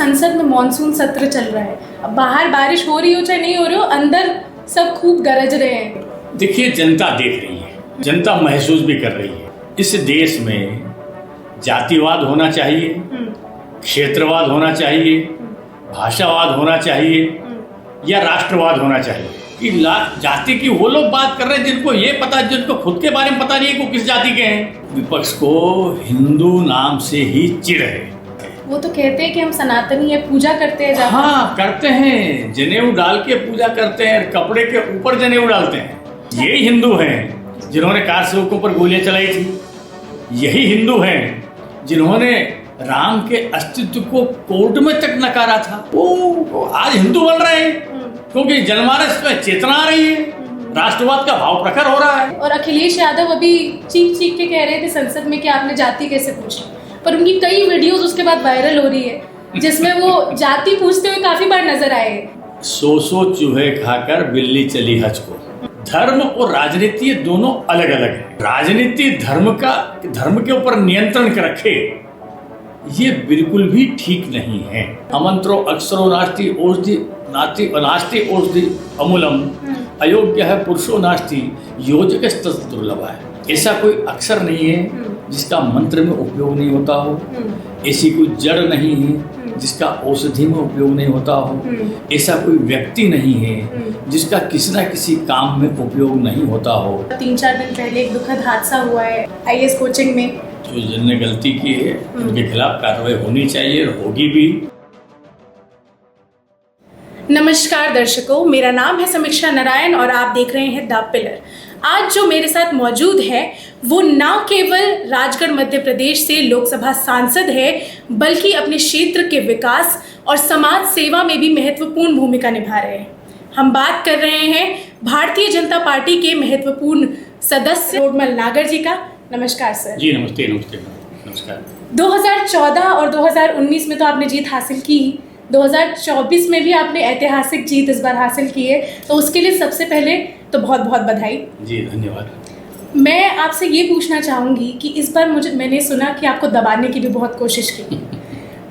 संसद में मॉनसून सत्र चल रहा है, अब बाहर बारिश हो रही हो चाहे नहीं हो रही हो, अंदर सब खूब गरज रहे हैं। देखिए, जनता देख रही है, जनता महसूस भी कर रही है। इस देश में जातिवाद होना चाहिए, क्षेत्रवाद होना चाहिए, भाषावाद होना चाहिए या राष्ट्रवाद होना चाहिए। कि जाति की वो लोग बात कर रहे हैं जिनको ये पता, जिनको खुद के बारे में पता नहीं है कि वो किस जाति के हैं। विपक्ष को हिंदू नाम से ही चिढ़ है। वो तो कहते हैं कि हम सनातनी है, पूजा करते हैं। हाँ, करते हैं, जनेऊ डाल के पूजा करते हैं, कपड़े के ऊपर जनेऊ डालते हैं। ये हिंदू हैं जिन्होंने कार सेवकों पर गोलियां चलाई थी। यही हिंदू हैं जिन्होंने राम के अस्तित्व को कोर्ट में तक नकारा था। वो आज हिंदू बन रहे हैं क्योंकि जनमानस में चेतना आ रही है, राष्ट्रवाद का भाव प्रखर हो रहा है। और अखिलेश यादव अभी चीख चीख के कह रहे थे संसद में कि आपने जाति कैसे पूछी, पर उनकी कई वीडियोस उसके बाद वायरल हो रही है जिसमें वो जाति पूछते हुए काफी बार नजर आए। सौ चूहे खाकर बिल्ली चली हज को। धर्म और राजनीति दोनों अलग अलग है। राजनीति धर्म के ऊपर नियंत्रण रखे, ये बिल्कुल भी ठीक नहीं है। अमंत्रो अक्षरो नास्ति ओषधि अमूलम अयोग्य है पुरुषो नास्ति योजक दुर्लभ है। ऐसा कोई अक्षर नहीं है जिसका मंत्र में उपयोग नहीं होता हो, ऐसी कोई जड़ नहीं है जिसका औषधि में उपयोग नहीं होता हो, ऐसा कोई व्यक्ति नहीं है जिसका किसी न किसी काम में उपयोग नहीं होता हो। 3-4 दिन पहले एक दुखद हादसा हुआ है IAS कोचिंग में। जो जिनने गलती की है उनके खिलाफ कार्रवाई होनी चाहिए और होगी भी। नमस्कार दर्शकों, मेरा नाम है समीक्षा नारायण और आप देख रहे हैं द पिलर। आज जो मेरे साथ मौजूद है वो न केवल राजगढ़ मध्य प्रदेश से लोकसभा सांसद है, बल्कि अपने क्षेत्र के विकास और समाज सेवा में भी महत्वपूर्ण भूमिका निभा रहे हैं। हम बात कर रहे हैं भारतीय जनता पार्टी के महत्वपूर्ण सदस्य रोडमल नागर जी का। नमस्कार सर। जी नमस्ते। नमस्कार। 2014 और 2019 में तो आपने जीत हासिल की, 2024 में भी आपने ऐतिहासिक जीत इस बार हासिल की है, तो उसके लिए सबसे पहले तो बहुत बहुत बधाई। जी धन्यवाद। मैं आपसे ये पूछना चाहूँगी कि इस बार मैंने सुना कि आपको दबाने की भी बहुत कोशिश की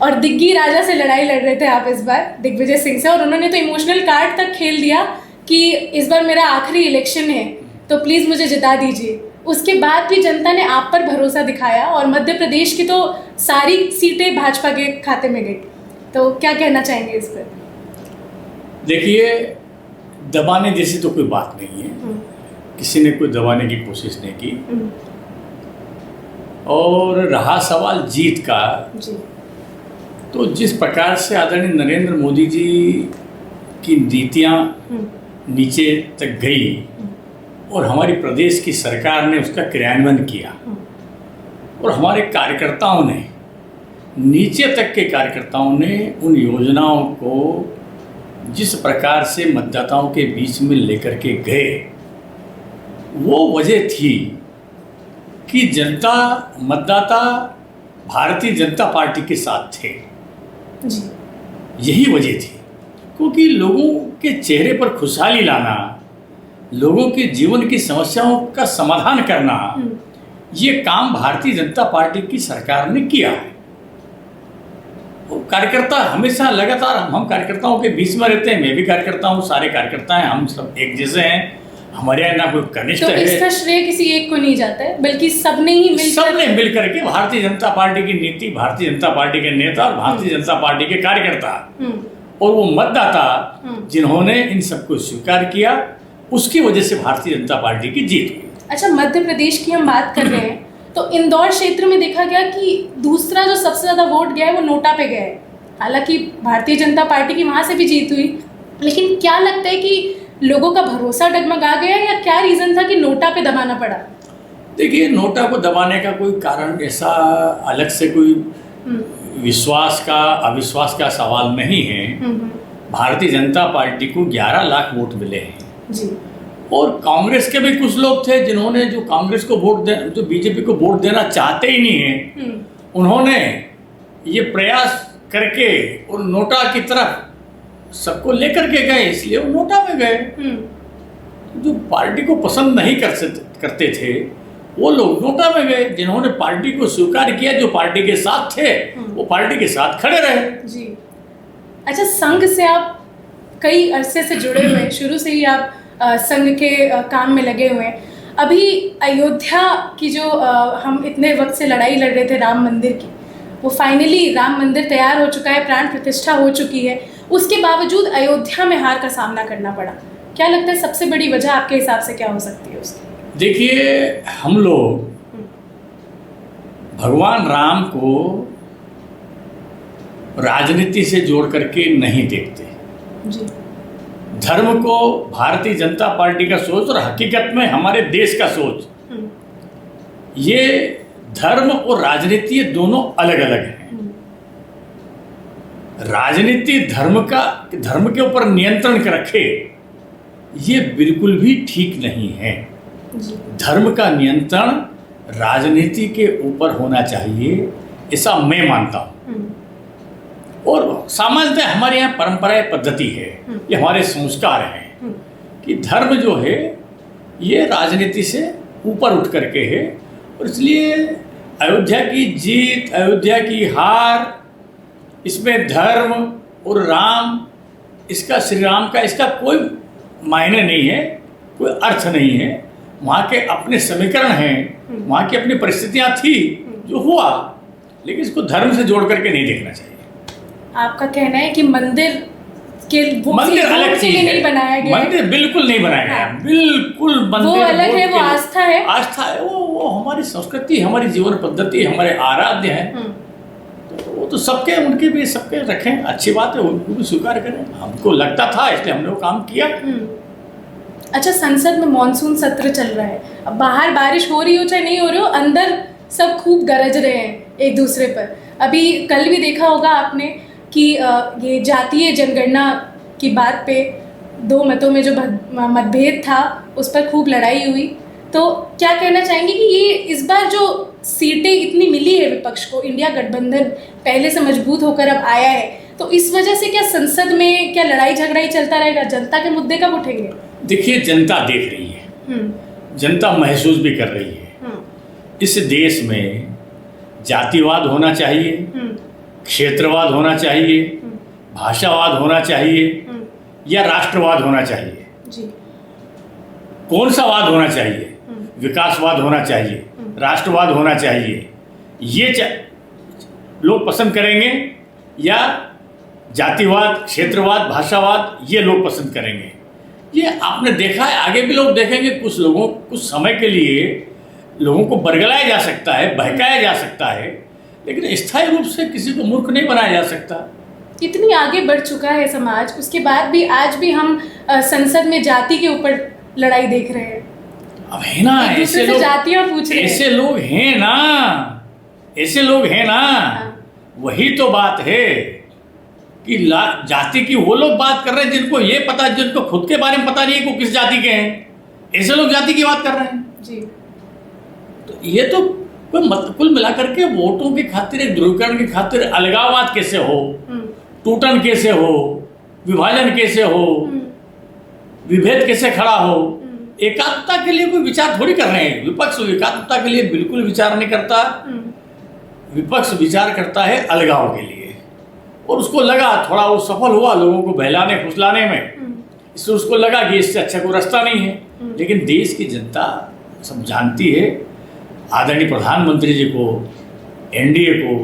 और दिग्गी राजा से लड़ाई लड़ रहे थे आप इस बार, दिग्विजय सिंह से, और उन्होंने तो इमोशनल कार्ड तक खेल दिया कि इस बार मेरा आखिरी इलेक्शन है तो प्लीज़ मुझे जिता दीजिए। उसके बाद भी जनता ने आप पर भरोसा दिखाया और मध्य प्रदेश की तो सारी सीटें भाजपा के खाते में गई, तो क्या कहना चाहेंगे इस पर? देखिए, दबाने जैसी तो कोई बात नहीं है, किसी ने कोई दबाने की कोशिश नहीं की। और रहा सवाल जीत का जी, तो जिस प्रकार से आदरणीय नरेंद्र मोदी जी की नीतियाँ नीचे तक गई और हमारी प्रदेश की सरकार ने उसका क्रियान्वयन किया और हमारे कार्यकर्ताओं ने, नीचे तक के कार्यकर्ताओं ने उन योजनाओं को जिस प्रकार से मतदाताओं के बीच में लेकर के गए, वो वजह थी कि मतदाता भारतीय जनता पार्टी के साथ थे जी। यही वजह थी, क्योंकि लोगों के चेहरे पर खुशहाली लाना, लोगों के जीवन की समस्याओं का समाधान करना, ये काम भारतीय जनता पार्टी की सरकार ने किया है। कार्यकर्ता हमेशा लगातार हम कार्यकर्ताओं के बीच में रहते हैं, मैं भी कार्यकर्ता हूँ, सारे कार्यकर्ता हैं, हम सब एक जैसे हैं, हमारे यहाँ ना कोई कनिष्ठ है। तो इसका श्रेय किसी एक को नहीं जाता है, बल्कि सबने मिल करके भारतीय जनता पार्टी की नीति, भारतीय जनता पार्टी के नेता और भारतीय जनता पार्टी के कार्यकर्ता और वो मतदाता जिन्होंने इन सबको स्वीकार किया, उसकी वजह से भारतीय जनता पार्टी की जीत हुई। अच्छा, मध्य प्रदेश की हम बात कर रहे हैं तो इंदौर क्षेत्र में देखा गया कि दूसरा जो सबसे ज़्यादा वोट गया है वो नोटा पे गया है। हालांकि भारतीय जनता पार्टी की वहाँ से भी जीत हुई, लेकिन क्या लगता है कि लोगों का भरोसा डगमगा गया या क्या रीज़न था कि नोटा पे दबाना पड़ा? देखिए, नोटा को दबाने का कोई कारण ऐसा अलग से कोई विश्वास का अविश्वास का सवाल नहीं है। भारतीय जनता पार्टी को 11 लाख वोट मिले हैं जी। और कांग्रेस के भी कुछ लोग थे जिन्होंने, जो कांग्रेस को जो बीजेपी को वोट देना चाहते ही नहीं है, उन्होंने ये प्रयास करके और नोटा की तरफ सबको लेकर के गए, इसलिए वो नोटा में गए। जो पार्टी को पसंद नहीं करते थे वो लोग नोटा में गए, जिन्होंने पार्टी को स्वीकार किया, जो पार्टी के साथ थे वो पार्टी के साथ खड़े रहे जी। अच्छा, संघ से आप कई अरसे से जुड़े हुए हैं, शुरू से ही आप संघ के काम में लगे हुए हैं। अभी अयोध्या की जो हम इतने वक्त से लड़ाई लड़ रहे थे राम मंदिर की, वो फाइनली राम मंदिर तैयार हो चुका है, प्राण प्रतिष्ठा हो चुकी है। उसके बावजूद अयोध्या में हार का सामना करना पड़ा। क्या लगता है सबसे बड़ी वजह आपके हिसाब से क्या हो सकती है उसकी? देखिए, हम लोग भगवान राम को राजनीति से जोड़ करके नहीं देखते जी। धर्म को भारतीय जनता पार्टी का सोच और हकीकत में हमारे देश का सोच, ये धर्म और राजनीति ये दोनों अलग अलग हैं। राजनीति धर्म के ऊपर नियंत्रण रखे, ये बिल्कुल भी ठीक नहीं है। धर्म का नियंत्रण राजनीति के ऊपर होना चाहिए, ऐसा मैं मानता हूँ। और सामान्यतः हमारे यहाँ परंपराएं पद्धति है, ये हमारे संस्कार हैं कि धर्म जो है ये राजनीति से ऊपर उठ करके है। और इसलिए अयोध्या की जीत, अयोध्या की हार, इसमें धर्म और राम, इसका श्री राम का इसका कोई मायने नहीं है, कोई अर्थ नहीं है। वहाँ के अपने समीकरण हैं, वहाँ की अपनी परिस्थितियाँ थी, जो हुआ, लेकिन इसको धर्म से जोड़ करके नहीं देखना चाहिए। आपका कहना है कि मंदिर अलग चीज है, नहीं बनाया गया, मंदिर बिल्कुल नहीं बनाया गया, बिल्कुल मंदिर वो अलग है, वो आस्था है, आस्था है, वो हमारी संस्कृति, हमारी जीवन पद्धति, हमारे आराध्य है। तो वो तो सबके, उनके भी सबके रखें, अच्छी बात है, उनको भी स्वीकार करें। हमको लगता था इसलिए हमने वो काम किया। अच्छा, संसद में मॉनसून सत्र चल रहा है, अब बाहर बारिश हो रही हो चाहे नहीं हो रही हो, अंदर सब खूब गरज रहे हैं एक दूसरे पर। अभी कल भी देखा होगा आपने कि ये जातीय जनगणना की बात पे दो मतों में जो मतभेद था, उस पर खूब लड़ाई हुई। तो क्या कहना चाहेंगे कि ये इस बार जो सीटें इतनी मिली है विपक्ष को, इंडिया गठबंधन पहले से मजबूत होकर अब आया है, तो इस वजह से क्या संसद में क्या लड़ाई झगड़ा ही चलता रहेगा? जनता के मुद्दे कब उठेंगे? देखिए, जनता देख रही है, जनता महसूस भी कर रही है। इस देश में जातिवाद होना चाहिए, क्षेत्रवाद होना चाहिए, भाषावाद होना चाहिए, या राष्ट्रवाद होना चाहिए? जी। कौन सा वाद होना चाहिए? विकासवाद होना चाहिए, राष्ट्रवाद होना चाहिए, ये लोग पसंद करेंगे, या जातिवाद, क्षेत्रवाद, भाषावाद ये लोग पसंद करेंगे? ये आपने देखा है, आगे भी लोग देखेंगे। कुछ समय के लिए लोगों को बरगलाया जा सकता है, बहकाया जा सकता है, लेकिन स्थायी रूप से किसी को मूर्ख नहीं बनाया जा सकता। इतनी आगे बढ़ चुका है समाज, उसके बाद भी आज भी हम संसद में जाति के ऊपर लड़ाई देख रहे हैं। अब है ना, ऐसे लोग, जातियां पूछ रहे हैं, ऐसे लोग हैं ना, ऐसे लोग हैं ना। वही तो बात है कि जाति की वो लोग बात कर रहे हैं जिनको ये पता, जिनको खुद के बारे में पता नहीं है को किस जाति के हैं, ऐसे लोग जाति की बात कर रहे हैं जी। तो ये तो कुल मिलाकर के वोटों की खातिर, एक ध्रुवीकरण की खातिर अलगाववाद कैसे हो, टूटन कैसे हो, विभाजन कैसे हो, विभेद कैसे खड़ा हो, एकात्मता के लिए कोई विचार थोड़ी कर रहे हैं। विपक्ष एकात्मता के लिए बिल्कुल विचार नहीं करता, विपक्ष विचार करता है अलगाव के लिए। और उसको लगा थोड़ा वो सफल हुआ लोगों को बहलाने फुसलाने में, इससे उसको लगा कि इससे अच्छा कोई रास्ता नहीं है। लेकिन देश की जनता सब जानती है, आदरणीय प्रधानमंत्री जी को, एनडीए को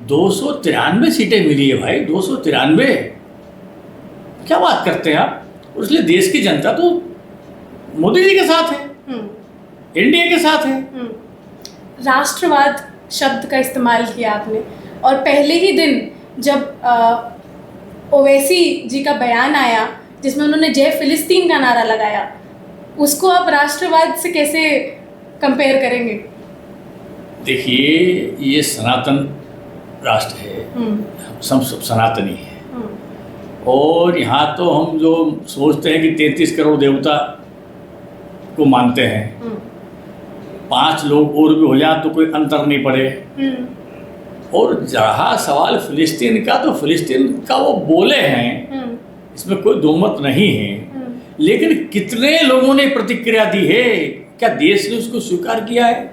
293 सीटें मिली है भाई, 293। क्या बात करते हैं आप? इसलिए देश की जनता तो मोदी जी के साथ है, एनडीए के साथ है। राष्ट्रवाद शब्द का इस्तेमाल किया आपने, और पहले ही दिन जब ओवैसी जी का बयान आया जिसमें उन्होंने जय फिलिस्तीन का नारा लगाया, उसको आप राष्ट्रवाद से कैसे कंपेयर करेंगे? देखिए, ये सनातन राष्ट्र है, सब सनातनी है। और यहाँ तो हम जो सोचते हैं कि 33 करोड़ देवता को मानते हैं, 5 लोग और भी हो जाए तो कोई अंतर नहीं पड़े। और जहाँ सवाल फिलिस्तीन का, तो फिलिस्तीन का वो बोले हैं, इसमें कोई दो मत नहीं है। लेकिन कितने लोगों ने प्रतिक्रिया दी है? क्या देश ने उसको स्वीकार किया है?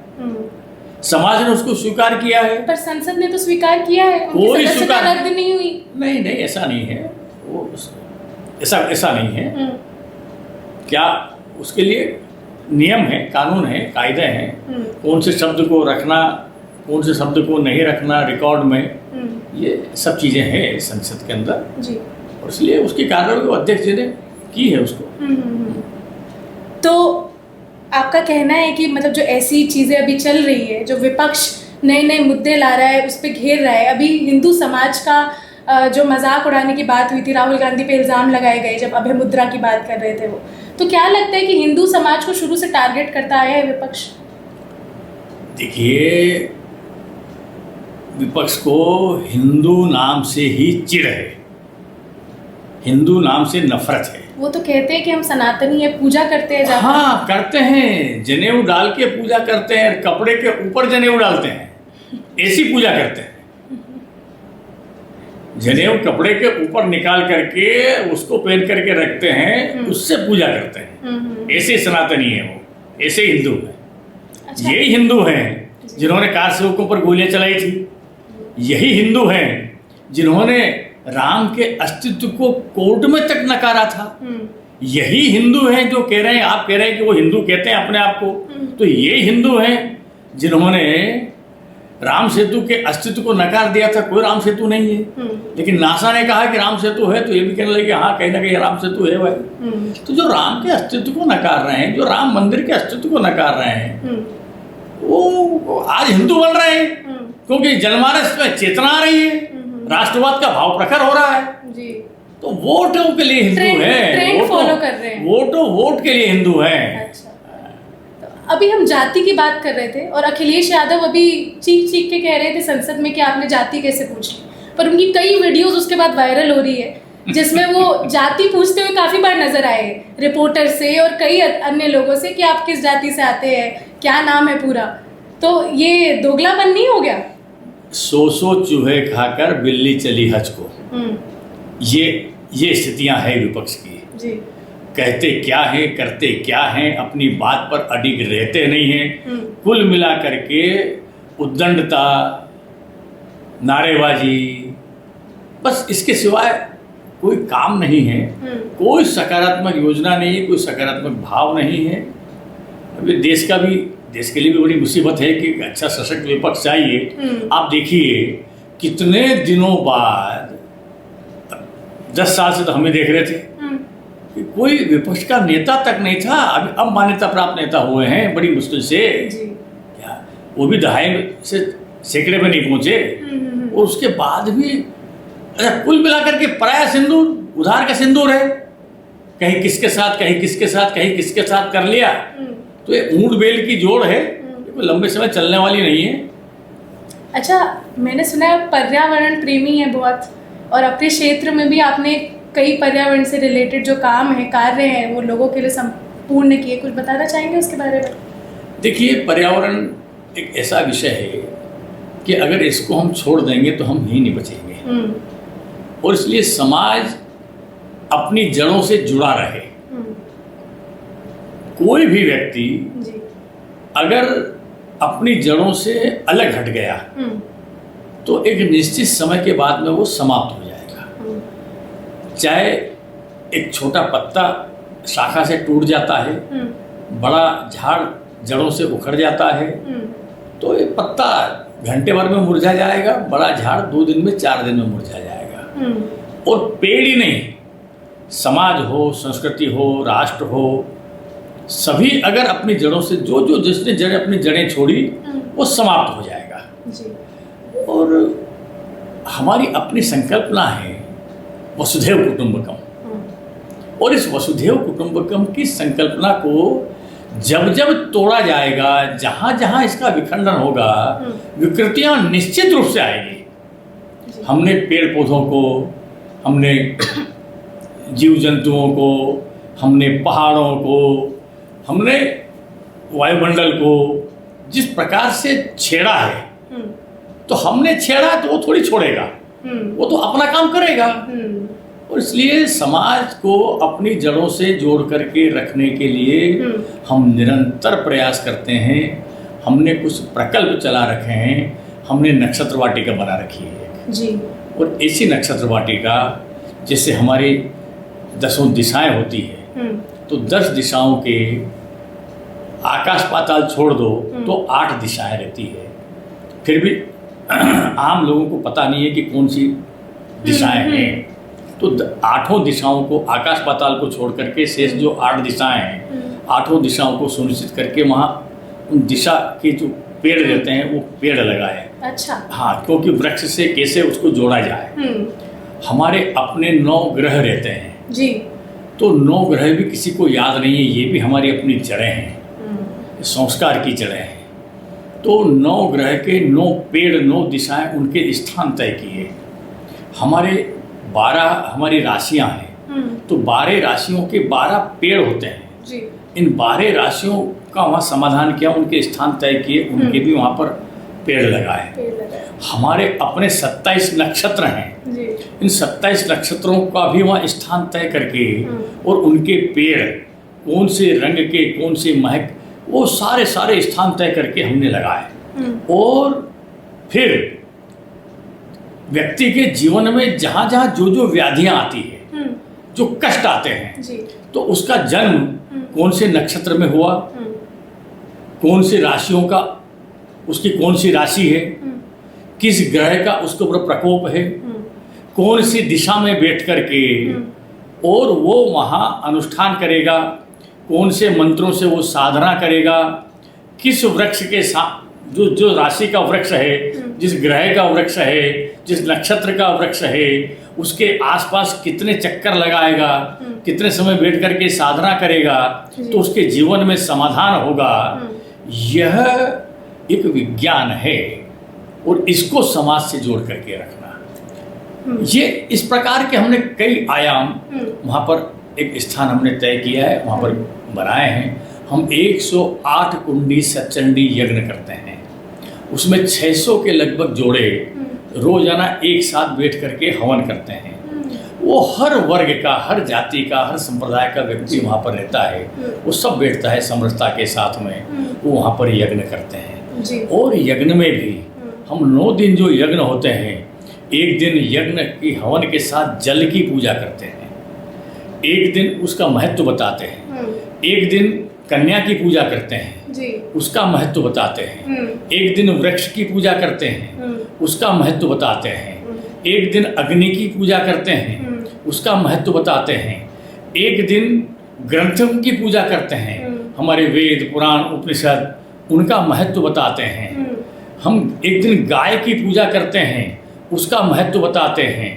समाज ने उसको स्वीकार किया है। पर संसद ने तो स्वीकार किया है, उनकी कोई सदस्यता स्वीकार रद्द नहीं हुई। नहीं नहीं, ऐसा नहीं है, वो ऐसा नहीं है। क्या उसके लिए नियम है, कानून है, कायदे हैं, कौन से शब्द को रखना, कौन से शब्द को नहीं रखना रिकॉर्ड में, ये सब चीज़ें हैं संसद के अंदर जी। और इसलिए उसकी कार्रवाई को अध्यक्ष जी ने की है उसको। तो आपका कहना है कि मतलब जो ऐसी चीज़ें अभी चल रही है, जो विपक्ष नए नए मुद्दे ला रहा है, उस पर घेर रहा है, अभी हिंदू समाज का जो मजाक उड़ाने की बात हुई थी, राहुल गांधी पे इल्ज़ाम लगाए गए जब अभय मुद्रा की बात कर रहे थे वो, तो क्या लगता है कि हिंदू समाज को शुरू से टारगेट करता आया है विपक्ष? देखिए, विपक्ष को हिंदू नाम से ही चिढ़ है, हिंदू नाम से नफरत है। वो तो कहते हैं कि हम सनातनी है, पूजा करते हैं जाकर। हाँ करते हैं, जनेऊ डाल के पूजा करते हैं, कपड़े के ऊपर जनेऊ डालते हैं, ऐसी पूजा करते हैं। जनेऊ कपड़े के ऊपर निकाल करके उसको पहन करके रखते हैं, उससे पूजा करते हैं। ऐसे सनातनी है वो, ऐसे हिंदू है। अच्छा। यही हिंदू हैं जिन्होंने कार सेवकों पर गोलियां चलाई थी, यही हिंदू हैं जिन्होंने राम के अस्तित्व को कोर्ट में तक नकारा था, यही हिंदू हैं जो कह रहे हैं, आप कह रहे हैं कि वो हिंदू कहते हैं अपने आप को, तो ये हिंदू हैं जिन्होंने राम सेतु के अस्तित्व को नकार दिया था। कोई राम सेतु नहीं है, लेकिन नासा ने कहा कि राम सेतु है, तो ये भी कहने लगे हाँ कहीं ना कहीं राम सेतु है भाई। तो जो राम के अस्तित्व को नकार रहे हैं, जो राम मंदिर के अस्तित्व को नकार रहे हैं, वो आज हिंदू बन रहे हैं क्योंकि जनमानस में चेतना आ रही है, राष्ट्रवाद का भाव प्रखर हो रहा है जी। तो वोटों के लिए हिंदू है, ट्रेंड फॉलो कर रहे हैं, वोट के लिए हिंदू है। अच्छा, तो अभी हम जाति की बात कर रहे थे और अखिलेश यादव अभी चीख चीख के कह रहे थे संसद में कि आपने जाति कैसे पूछ ली, पर उनकी कई वीडियोस उसके बाद वायरल हो रही है जिसमें वो जाति पूछते हुए काफी बार नजर आए रिपोर्टर से और कई अन्य लोगों से कि आप किस जाति से आते हैं, क्या नाम है पूरा। तो ये दोगलापन नहीं हो गया? सौ चूहे खाकर बिल्ली चली हज को, ये स्थितियां हैं विपक्ष की जी। कहते क्या है, करते क्या हैं, अपनी बात पर अडिग रहते नहीं हैं। कुल मिला करके उद्दंडता, नारेबाजी, बस इसके सिवाय कोई काम नहीं है, कोई सकारात्मक योजना नहीं है, कोई सकारात्मक भाव नहीं है। अभी देश के लिए भी बड़ी मुसीबत है कि अच्छा सशक्त विपक्ष चाहिए। आप देखिए कितने दिनों बाद, 10 साल से तो हमें देख रहे थे कि कोई विपक्ष का नेता तक नहीं था, अब मान्यता प्राप्त नेता हुए हैं बड़ी मुश्किल से जी। क्या वो भी दहाई से सैकड़े में नहीं पहुंचे, और उसके बाद भी अच्छा कुल मिलाकर के पराया सिंदूर उधार का सिंदूर है, कहीं किसके साथ कहीं किसके साथ कहीं किसके साथ कर लिया। तो ये ऊंट बैल की जोड़ है, कोई लंबे समय चलने वाली नहीं है। अच्छा, मैंने सुना है पर्यावरण प्रेमी है बहुत, और अपने क्षेत्र में भी आपने कई पर्यावरण से रिलेटेड जो काम है, कार्य हैं, वो लोगों के लिए संपूर्ण किए, कुछ बताना चाहेंगे उसके बारे में? देखिए, पर्यावरण एक ऐसा विषय है कि अगर इसको हम छोड़ देंगे तो हम ही नहीं बचेंगे, और इसलिए समाज अपनी जड़ों से जुड़ा रहे। कोई भी व्यक्ति अगर अपनी जड़ों से अलग हट गया तो एक निश्चित समय के बाद में वो समाप्त हो जाएगा। चाहे एक छोटा पत्ता शाखा से टूट जाता है, बड़ा झाड़ जड़ों से उखड़ जाता है, तो ये पत्ता घंटे भर में मुरझा जाएगा, बड़ा झाड़ 2 दिन में 4 दिन में मुरझा जाएगा। और पेड़ ही नहीं, समाज हो, संस्कृति हो, राष्ट्र हो, सभी अगर अपनी जड़ों से जो जिसने अपनी जड़ें छोड़ी वो समाप्त हो जाएगा जी। और हमारी अपनी संकल्पना है वसुधैव कुटुंबकम, और इस वसुधैव कुटुंबकम की संकल्पना को जब जब तोड़ा जाएगा, जहाँ जहाँ इसका विखंडन होगा, विकृतियाँ निश्चित रूप से आएगी। हमने पेड़ पौधों को, हमने जीव जंतुओं को, हमने पहाड़ों को, हमने वायुमंडल को जिस प्रकार से छेड़ा है, तो हमने छेड़ा तो वो थोड़ी छोड़ेगा, वो तो अपना काम करेगा। और इसलिए समाज को अपनी जड़ों से जोड़ करके रखने के लिए हम निरंतर प्रयास करते हैं। हमने कुछ प्रकल्प चला रखे हैं। हमने नक्षत्र वाटिका बना रखी है जी। और ऐसी नक्षत्र वाटिका जैसे हमारी 10 दिशाएं होती है, तो 10 दिशाओं के आकाश पाताल छोड़ दो तो 8 दिशाएं रहती है। फिर भी आम लोगों को पता नहीं है कि कौन सी दिशाएं हैं, तो 8 दिशाओं को, आकाश पाताल को छोड़ करके शेष जो 8 दिशाएं हैं, 8 दिशाओं को सुनिश्चित करके वहाँ उन दिशा के जो पेड़ रहते हैं वो पेड़ लगाए। अच्छा। हाँ, क्योंकि वृक्ष से कैसे उसको जोड़ा जाए। हमारे अपने 9 ग्रह रहते हैं जी, तो 9 ग्रह भी किसी को याद नहीं है, ये भी हमारी अपनी जड़ें हैं, संस्कार की जड़ें हैं। तो 9 ग्रह के 9 पेड़, 9 दिशाएं, उनके स्थान तय किए। हमारे 12 हमारी राशियां हैं, तो 12 राशियों के 12 पेड़ होते हैं जी। इन 12 राशियों का वहाँ समाधान किया, उनके स्थान तय किए, उनके भी वहाँ पर पेड़ लगाए। हमारे अपने 27 नक्षत्र हैं जी। इन 27 नक्षत्रों का भी वहाँ स्थान तय करके और उनके पेड़ कौन से रंग के, कौन से महक, वो सारे स्थान तय करके हमने लगाए। और फिर व्यक्ति के जीवन में जहाँ जहाँ जो व्याधियाँ आती है, जो कष्ट आते हैं जी, तो उसका जन्म कौन से नक्षत्र में हुआ, कौन सी राशियों का, उसकी कौन सी राशि है, किस ग्रह का उसके ऊपर प्रकोप है, कौन सी दिशा में बैठ करके और वो वहाँ अनुष्ठान करेगा, कौन से मंत्रों से वो साधना करेगा, किस वृक्ष के साथ, जो राशि का वृक्ष है, जिस ग्रह का वृक्ष है, जिस नक्षत्र का वृक्ष है, उसके आसपास कितने चक्कर लगाएगा, कितने समय बैठ करके साधना करेगा तो उसके जीवन में समाधान होगा। यह एक विज्ञान है और इसको समाज से जोड़ करके रखना, ये इस प्रकार के हमने कई आयाम वहाँ पर एक स्थान हमने तय किया है, वहाँ पर बनाए हैं। हम 108 कुंडी सचंडी यज्ञ करते हैं, उसमें 600 के लगभग जोड़े रोजाना एक साथ बैठ करके हवन करते हैं। वो हर वर्ग का, हर जाति का, हर संप्रदाय का व्यक्ति वहाँ पर रहता है, वो सब बैठता है समरसता के साथ में, वो वहाँ पर यज्ञ करते हैं जी। और यज्ञ में भी हम 9 दिन जो यज्ञ होते हैं, एक दिन यज्ञ की हवन के साथ जल की पूजा करते हैं, एक दिन उसका महत्व बताते हैं, एक दिन कन्या की पूजा करते हैं जी, उसका महत्व बताते हैं, एक दिन वृक्ष की पूजा करते हैं, उसका महत्व बताते हैं, एक दिन अग्नि की पूजा करते हैं, उसका महत्व बताते हैं, एक दिन ग्रंथों की पूजा करते हैं, हमारे वेद पुराण उपनिषद, उनका महत्व बताते हैं। हम एक दिन गाय की पूजा करते हैं, उसका महत्व बताते हैं,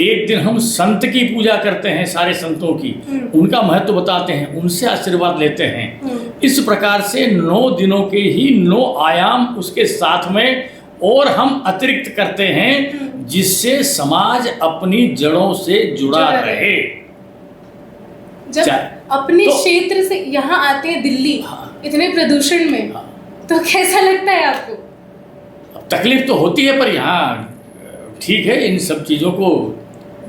एक दिन हम संत की पूजा करते हैं, सारे संतों की, उनका महत्व बताते हैं, उनसे आशीर्वाद लेते हैं। इस प्रकार से 9 दिनों के ही 9 आयाम उसके साथ में और हम अतिरिक्त करते हैं, जिससे समाज अपनी जड़ों से जुड़ा रहे। जब अपने क्षेत्र से यहाँ आते हैं दिल्ली, इतने प्रदूषण में, तो कैसा लगता है आपको? तकलीफ तो होती है, पर यहाँ ठीक है, इन सब चीज़ों को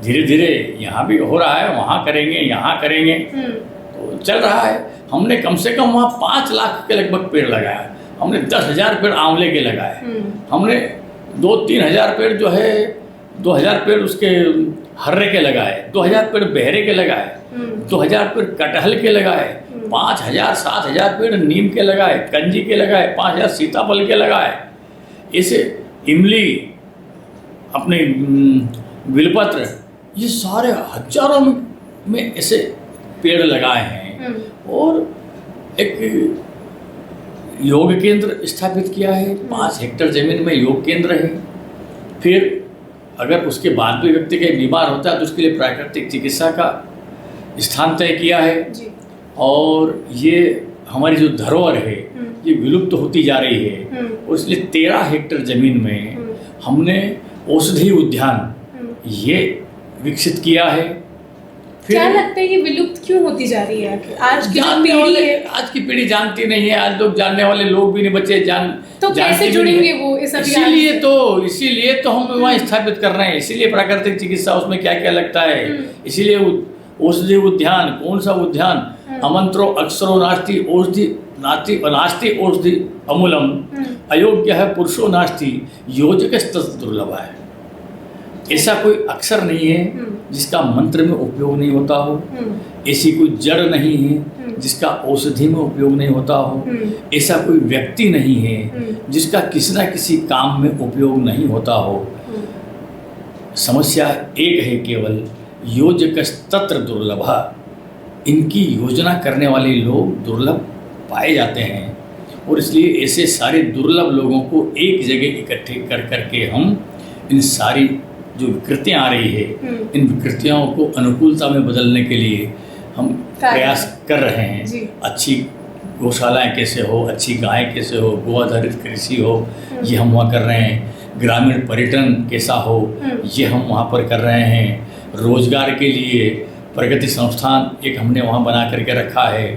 धीरे धीरे यहाँ भी हो रहा है, वहाँ करेंगे, यहाँ करेंगे, तो चल रहा है। हमने कम से कम वहाँ 5 लाख के लगभग पेड़ लगाया, हमने 10,000 पेड़ आंवले के लगाए, हमने 2-3 हज़ार पेड़ जो है, 2,000 पेड़ उसके हर्रे के लगाए, 2,000 पेड़ बहरे के लगाए, 2,000 पेड़ कटहल के लगाए, 5,000-7,000 पेड़ नीम के लगाए, कंजी के लगाए, 5,000 सीताफल के लगाए, ऐसे इमली, अपने बिलपत्र, ये सारे हजारों में ऐसे पेड़ लगाए हैं। और एक योग केंद्र स्थापित किया है, 5 हेक्टेयर ज़मीन में योग केंद्र है। फिर अगर उसके बाद भी व्यक्ति कहीं बीमार होता है तो उसके लिए प्राकृतिक चिकित्सा का स्थान तय किया है जी। और ये हमारी जो धरोहर है ये विलुप्त होती जा रही है, और इसलिए 13 हेक्टेयर ज़मीन में हमने औषधि उद्यान ये विकसित किया है। क्या लगता है ये विलुप्त क्यों होती जा रही है? आज की जो पीढ़ी है, आज की पीढ़ी जानती नहीं है, आज लोग जानने वाले लोग भी नहीं बचे, तो कैसे जुड़ेंगे वो इस अभियान से? इसीलिए तो हम वहाँ स्थापित कर रहे हैं, इसीलिए प्राकृतिक चिकित्सा उसमें क्या क्या लगता है, इसीलिए औषधि उद्यान, कौन सा उद्यान? अमंत्रो अक्षरो नास्ति औषधि नास्ति औषधि अमूलम, अयोग्य है पुरुषो नास्ति योजकस्तत् दुर्लभ है। ऐसा कोई अक्षर नहीं है जिसका मंत्र में उपयोग नहीं होता हो, ऐसी कोई जड़ नहीं है जिसका औषधि में उपयोग नहीं होता हो, ऐसा कोई व्यक्ति नहीं है जिसका किसी न किसी काम में उपयोग नहीं होता हो। समस्या एक है केवल, योजकस्तत्र दुर्लभ, इनकी योजना करने वाले लोग दुर्लभ पाए जाते हैं। और इसलिए ऐसे सारे दुर्लभ लोगों को एक जगह इकट्ठे कर करके हम इन सारी जो विकृतियाँ आ रही है, इन विकृतियों को अनुकूलता में बदलने के लिए हम प्रयास कर रहे हैं। अच्छी गौशालाएं कैसे हो, अच्छी गाय कैसे हो, गो आधारित कृषि हो, ये हम वहाँ कर रहे हैं। ग्रामीण पर्यटन कैसा हो, ये हम वहाँ पर कर रहे हैं। रोजगार के लिए प्रगति संस्थान एक हमने वहाँ बना करके रखा है,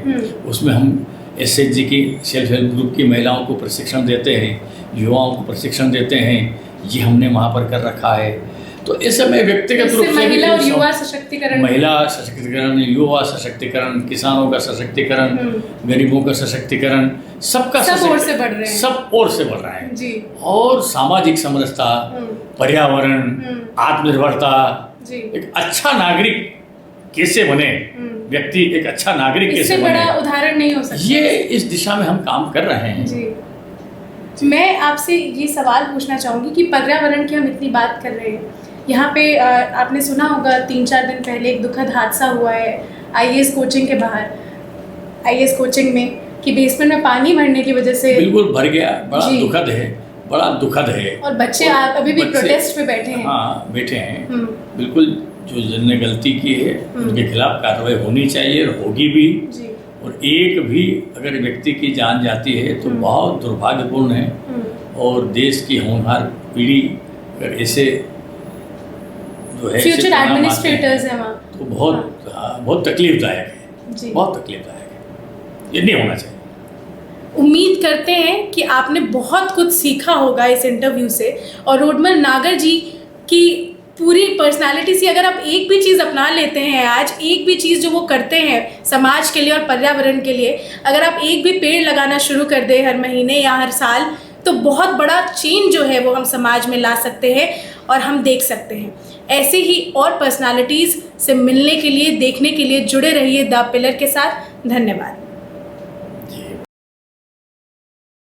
उसमें हम SHG की सेल्फ हेल्प ग्रुप की महिलाओं को प्रशिक्षण देते हैं, युवाओं को प्रशिक्षण देते हैं, ये हमने वहाँ पर कर रखा है। तो इस समय व्यक्तिगत रूप से महिला और युवा सशक्तिकरण, महिला सशक्तिकरण, युवा सशक्तिकरण, किसानों का सशक्तिकरण, गरीबों का सशक्तिकरण, सबका सब ओर से बढ़ रहे हैं, सब ओर से बढ़ रहा है जी। और सामाजिक समरसता, पर्यावरण, आत्मनिर्भरता, एक अच्छा नागरिक कैसे बने, व्यक्ति एक अच्छा नागरिक कैसे बने, बड़ा उदाहरण नहीं हो सकता। ये इस दिशा में हम काम कर रहे हैं जी। मैं आपसे ये सवाल पूछना चाहूँगी कि पर्यावरण की हम इतनी बात कर रहे हैं, यहाँ पे आपने सुना होगा 3-4 दिन पहले एक दुखद हादसा हुआ है IAS कोचिंग के बाहर, IAS कोचिंग में, कि बेसमेंट में पानी भरने की वजह से बिल्कुल भर गया। बड़ा दुखद है, बड़ा दुखद है। और बच्चे अभी भी प्रोटेस्ट पे बैठे हैं। हाँ, बैठे हैं। बिल्कुल, जो जिनने गलती की है उनके खिलाफ कार्रवाई होनी चाहिए और होगी भी। और एक भी अगर व्यक्ति की जान जाती है तो बहुत दुर्भाग्यपूर्ण है। और देश की होनहार पीढ़ी अगर ऐसे जो है फ्यूचर एडमिनिस्ट्रेटर्स हैं वहाँ, तो बहुत तकलीफदायक है, बहुत तकलीफदायक है। ये नहीं होना चाहिए। उम्मीद करते हैं कि आपने बहुत कुछ सीखा होगा इस इंटरव्यू से, और रोडमल नागर जी की पूरी पर्सनालिटी से अगर आप एक भी चीज़ अपना लेते हैं, आज एक भी चीज़ जो वो करते हैं समाज के लिए और पर्यावरण के लिए, अगर आप एक भी पेड़ लगाना शुरू कर दें हर महीने या हर साल, तो बहुत बड़ा चेंज जो है वो हम समाज में ला सकते हैं और हम देख सकते हैं। ऐसे ही और पर्सनालिटीज़ से मिलने के लिए, देखने के लिए जुड़े रहिए द पिलर के साथ। धन्यवाद।